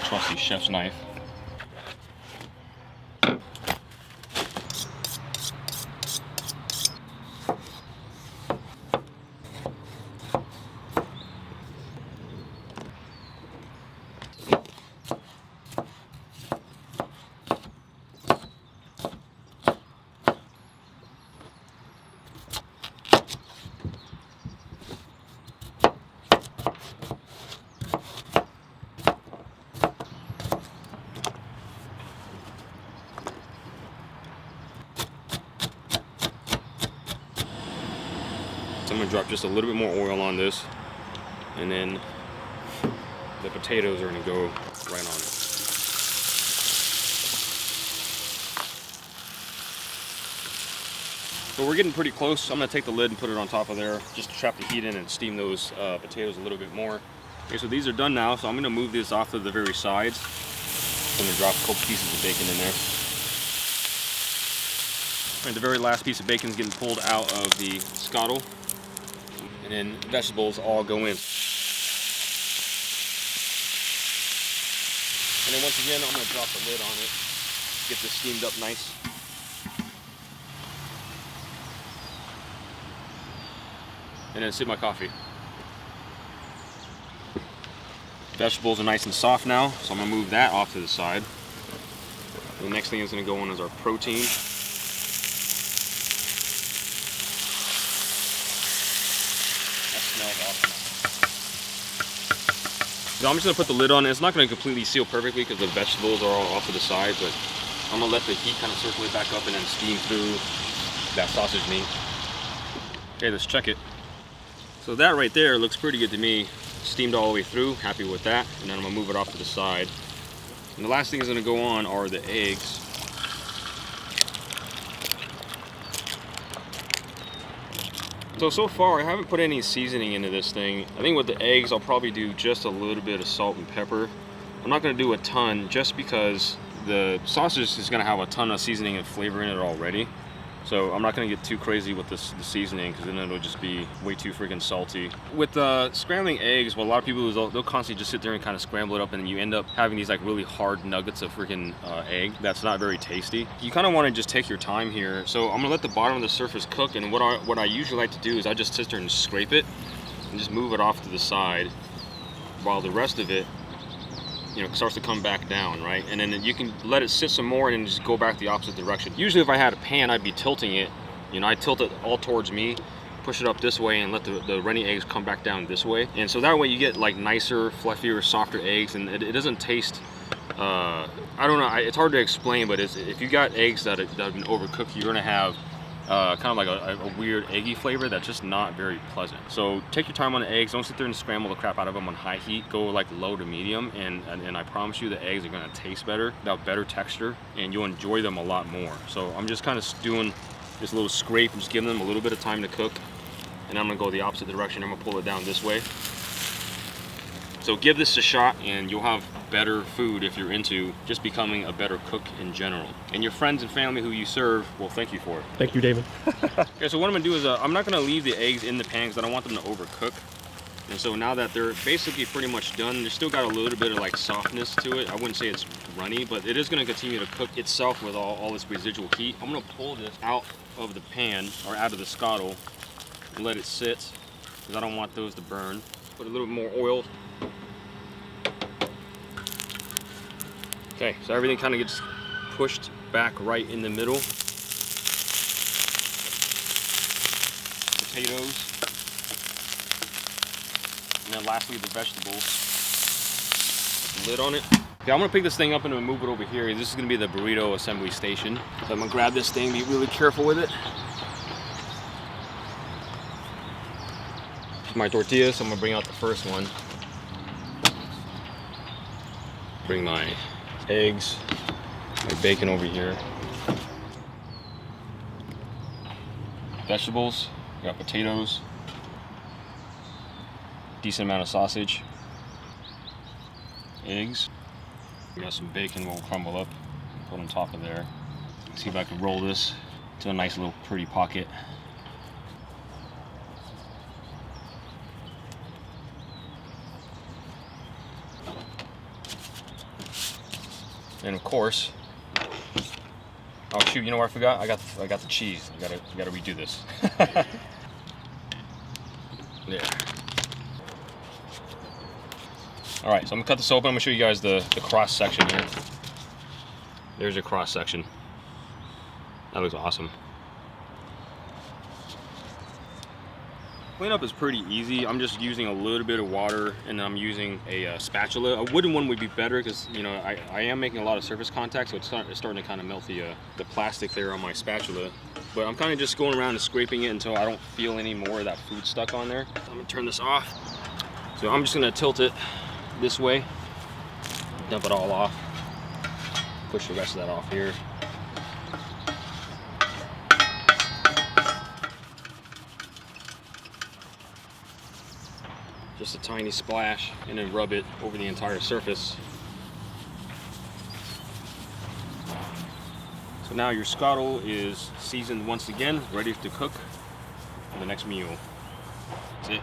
trusty chef's knife. I'm gonna drop just a little bit more oil on this, and then the potatoes are gonna go right on it. So we're getting pretty close. I'm gonna take the lid and put it on top of there just to trap the heat in and steam those potatoes a little bit more. Okay, so these are done now, so I'm gonna move this off to the very sides. I'm gonna drop a couple pieces of bacon in there. And the very last piece of bacon is getting pulled out of the Skottle. And then vegetables all go in. And then once again, I'm going to drop the lid on it, get this steamed up nice. And then sip my coffee. Vegetables are nice and soft now, so I'm going to move that off to the side. The next thing is going to go on is our protein. So I'm just going to put the lid on. It's not going to completely seal perfectly because the vegetables are all off to the side, but I'm going to let the heat kind of circulate back up and then steam through that sausage meat. Okay, let's check it. So that right there looks pretty good to me. Steamed all the way through, happy with that. And then I'm going to move it off to the side. And the last thing is going to go on are the eggs. So far I haven't put any seasoning into this thing. I think with the eggs I'll probably do just a little bit of salt and pepper. I'm not going to do a ton just because the sausage is going to have a ton of seasoning and flavor in it already. So I'm not going to get too crazy with the seasoning because then it'll just be way too freaking salty. With scrambling eggs, what a lot of people do is they'll constantly just sit there and kind of scramble it up, and then you end up having these like really hard nuggets of freaking egg that's not very tasty. You kind of want to just take your time here. So I'm going to let the bottom of the surface cook, and what I usually like to do is I just sit there and scrape it and just move it off to the side while the rest of it, you know, starts to come back down, right? And then you can let it sit some more and then just go back the opposite direction. Usually if I had a pan, I'd be tilting it. You know, I'd tilt it all towards me, push it up this way, and let the runny eggs come back down this way. And so that way you get like nicer, fluffier, softer eggs, and it doesn't taste, I don't know, it's hard to explain, but if you got eggs that have been overcooked, you're gonna have kind of like a weird eggy flavor that's just not very pleasant. So take your time on the eggs. Don't sit there and scramble the crap out of them on high heat. Go like low to medium, and I promise you the eggs are going to taste better, they'll have better texture, and you'll enjoy them a lot more. So I'm just kind of doing this little scrape and just giving them a little bit of time to cook, and I'm going to go the opposite direction. I'm going to pull it down this way. So give this a shot and you'll have better food if you're into just becoming a better cook in general. And your friends and family who you serve will thank you for it. Thank you, David. Okay, so what I'm gonna do is I'm not gonna leave the eggs in the pan because I don't want them to overcook. And so now that they're basically pretty much done, there's still got a little bit of like softness to it. I wouldn't say it's runny, but it is gonna continue to cook itself with all this residual heat. I'm gonna pull this out of the pan or out of the Skottle and let it sit because I don't want those to burn. Put a little bit more oil. Okay, so everything kind of gets pushed back right in the middle. Potatoes. And then lastly, the vegetables. Put the lid on it. Okay, I'm gonna pick this thing up and move it over here. This is gonna be the burrito assembly station. So I'm gonna grab this thing, be really careful with it. My tortillas, so I'm gonna bring out the first one. Bring my eggs, my bacon over here. Vegetables, we got potatoes, decent amount of sausage, eggs. We got some bacon we'll crumble up, put on top of there. See if I can roll this to a nice little pretty pocket. And of course, oh shoot, you know what I forgot? I got the cheese. I gotta redo this. There. All right, so I'm gonna cut this open. I'm gonna show you guys the cross section here. There's your cross section. That looks awesome. Cleanup is pretty easy. I'm just using a little bit of water, and I'm using a spatula. A wooden one would be better because, you know, I am making a lot of surface contact, so it's starting to kind of melt the plastic there on my spatula. But I'm kind of just going around and scraping it until I don't feel any more of that food stuck on there. I'm gonna turn this off. So I'm just gonna tilt it this way, dump it all off, push the rest of that off here. Just a tiny splash, and then rub it over the entire surface. So now your Skottle is seasoned once again, ready to cook for the next meal. That's it.